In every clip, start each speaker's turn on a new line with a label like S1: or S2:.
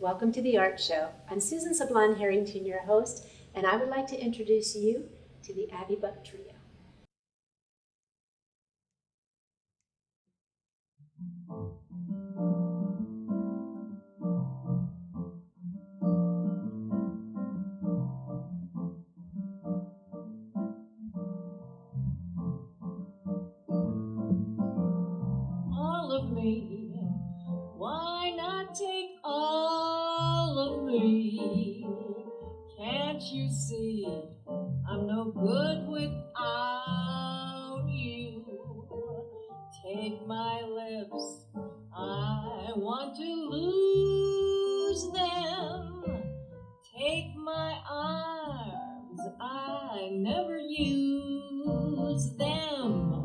S1: Welcome to the Art Show. I'm Susan Sablon Harrington, your host, and I would like to introduce you to the Abbe Buck Trio.
S2: All of me, why not take all of me? Can't you see I'm no good without you? Take my lips, I want to lose them. Take my arms, I never use them.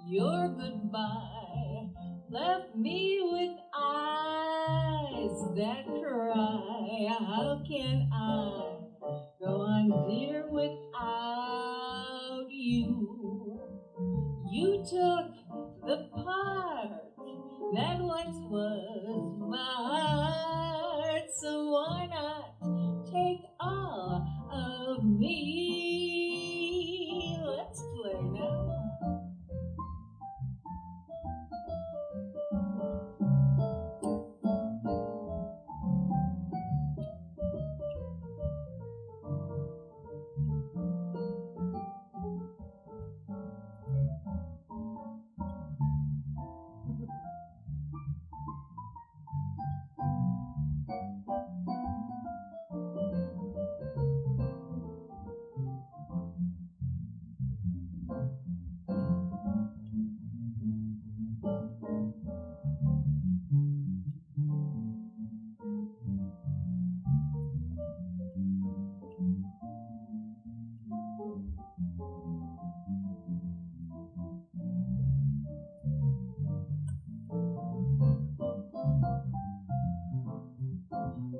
S2: Your goodbye left me with eyes that cry. How can I go on, dear, without you? You took the part that once was my heart, so why not take all of me? Let's play now.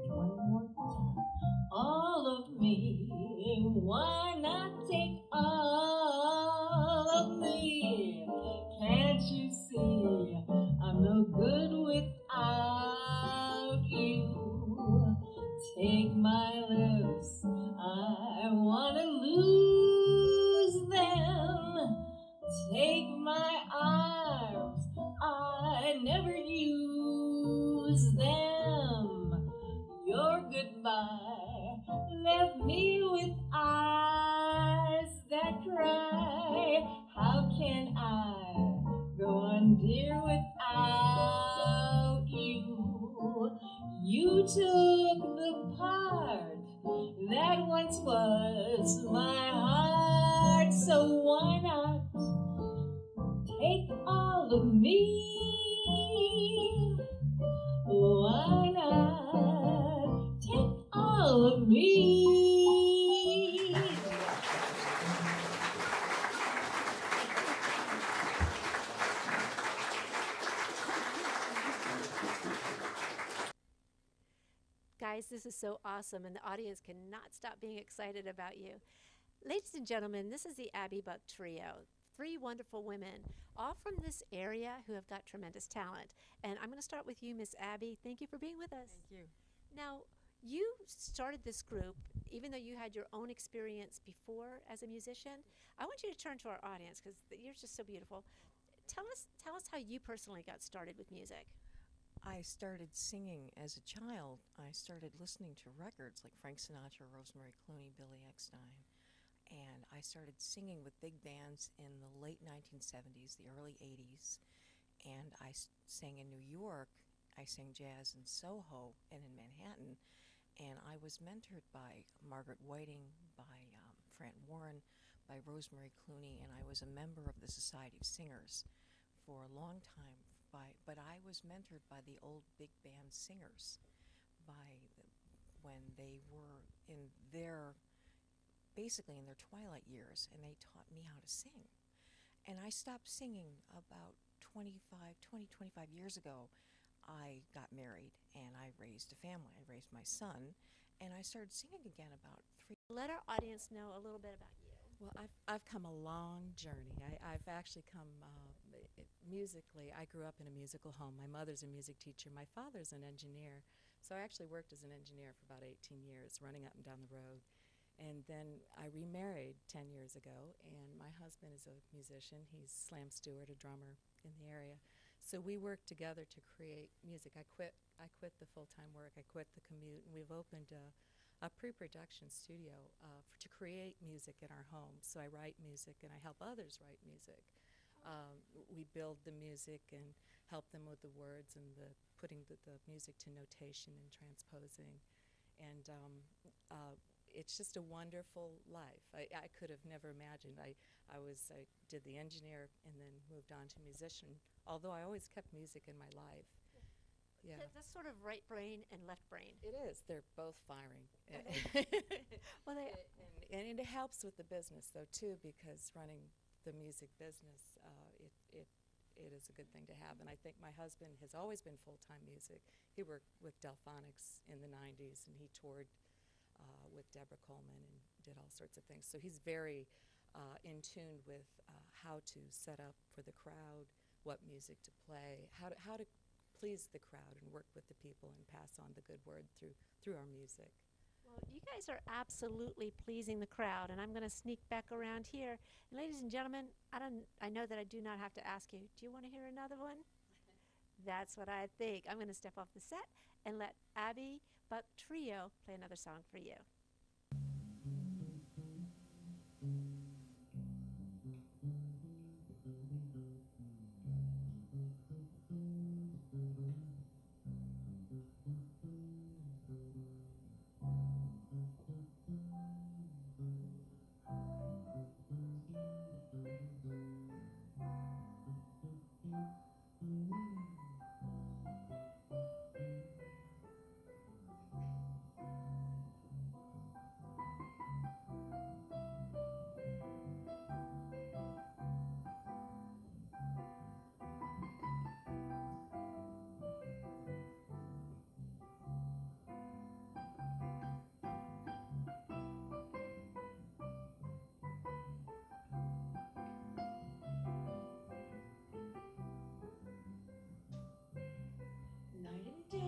S2: One more time. All of me, why not take all of me? Can't you see I'm no good without you? Take my lips, I wanna lose them. Take my arms, I never use them. Your goodbye left me with eyes that cry. How can I go on, dear, without you? You took the part that once was my heart, so why not take all of me? Why not take all of me?
S1: Guys, this is so awesome, and the audience cannot stop being excited about you. Ladies and gentlemen, this is the Abbe Buck Trio. Three wonderful women, all from this area who have got tremendous talent. And I'm going to start with you, Miss Abbe. Thank you for being with us.
S3: Thank you.
S1: Now, you started this group, even though you had your own experience before as a musician. I want you to turn to our audience because you're just so beautiful. Tell us how you personally got started with music.
S3: I started singing as a child. I started listening to records like Frank Sinatra, Rosemary Clooney, Billy Eckstine. And I started singing with big bands in the late 1970s, the early 80s. And I sang in New York. I sang jazz in Soho and in Manhattan. And I was mentored by Margaret Whiting, by Fran Warren, by Rosemary Clooney, and I was a member of the Society of Singers for a long time. But I was mentored by the old big band singers when they were basically in their twilight years, and they taught me how to sing. And I stopped singing about 25 years ago. I got married and I raised a family. I raised my son, and I started singing again about 3.
S1: Let our audience know a little bit about you.
S4: Well, I've come a long journey. I've actually come musically. I grew up in a musical home. My mother's a music teacher. My father's an engineer. So I actually worked as an engineer for about 18 years, running up and down the road. And then I remarried 10 years ago, and my husband is a musician. He's Slam Stewart, a drummer in the area. So we work together to create music. I quit the full-time work. I quit the commute, and we've opened a pre-production studio to create music in our home. So I write music, and I help others write music. We build the music and help them with the words and the putting the music to notation and transposing. And it's just a wonderful life. I could have never imagined. I did the engineer and then moved on to musician, although I always kept music in my life. Yeah.
S1: That's sort of right brain and left brain.
S4: It is. They're both firing.
S1: Well,
S4: And it helps with the business, though, too, because running the music business, it is a good thing to have. And I think my husband has always been full-time music. He worked with Delphonics in the 90s, and he toured with Deborah Coleman and did all sorts of things. So he's very in tune with how to set up for the crowd, what music to play, how to please the crowd and work with the people and pass on the good word through our music.
S1: Well, you guys are absolutely pleasing the crowd, and I'm going to sneak back around here. And ladies and gentlemen, I know that I do not have to ask you. Do you want to hear another one? That's what I think. I'm going to step off the set and let Abbe Buck Trio play another song for you.
S2: Night and day,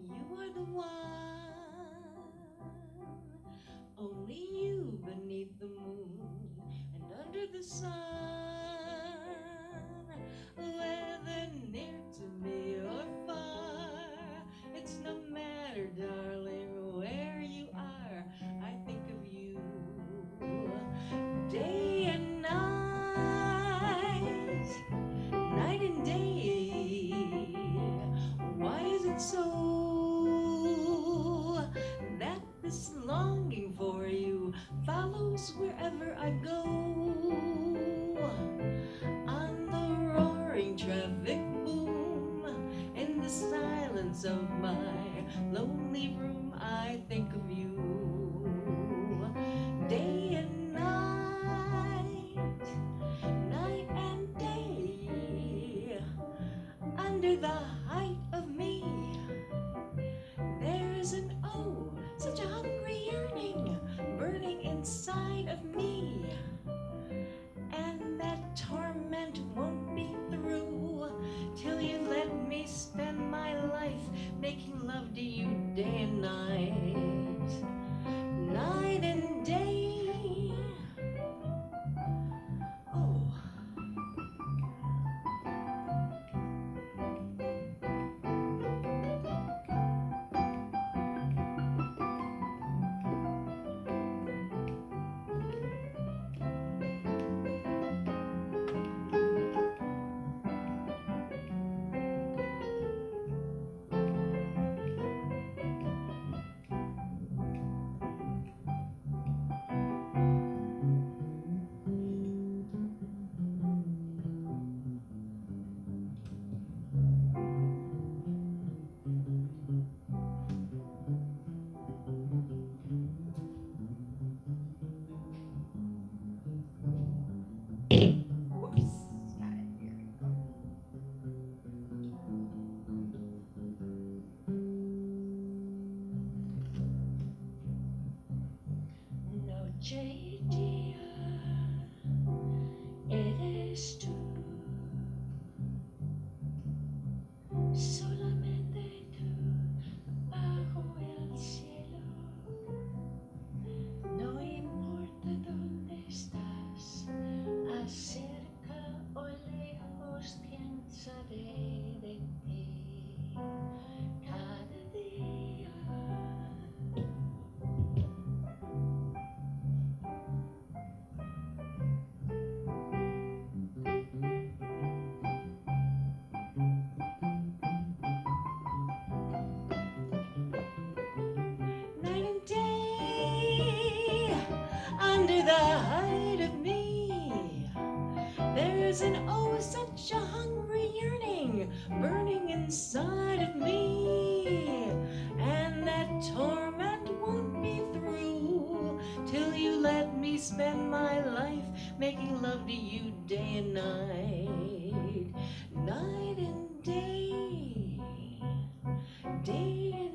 S2: you are the one. Only you beneath the moon and under the sun. Whether near to me or far, it's no matter, darling, where you are. I think of you day and night, night and day. Why is it so that this longing for you follows wherever I go? On the roaring traffic boom, in the silence of my lonely room, I think of you day and night, night and day. Under the height of me, there's an such a hungry yearning burning inside of me. And that torment won't be through till you let me spend my life making love to you day and night, night and day. Oh. Noche día, eres tú, solamente spend my life making love to you day and night, night and day, day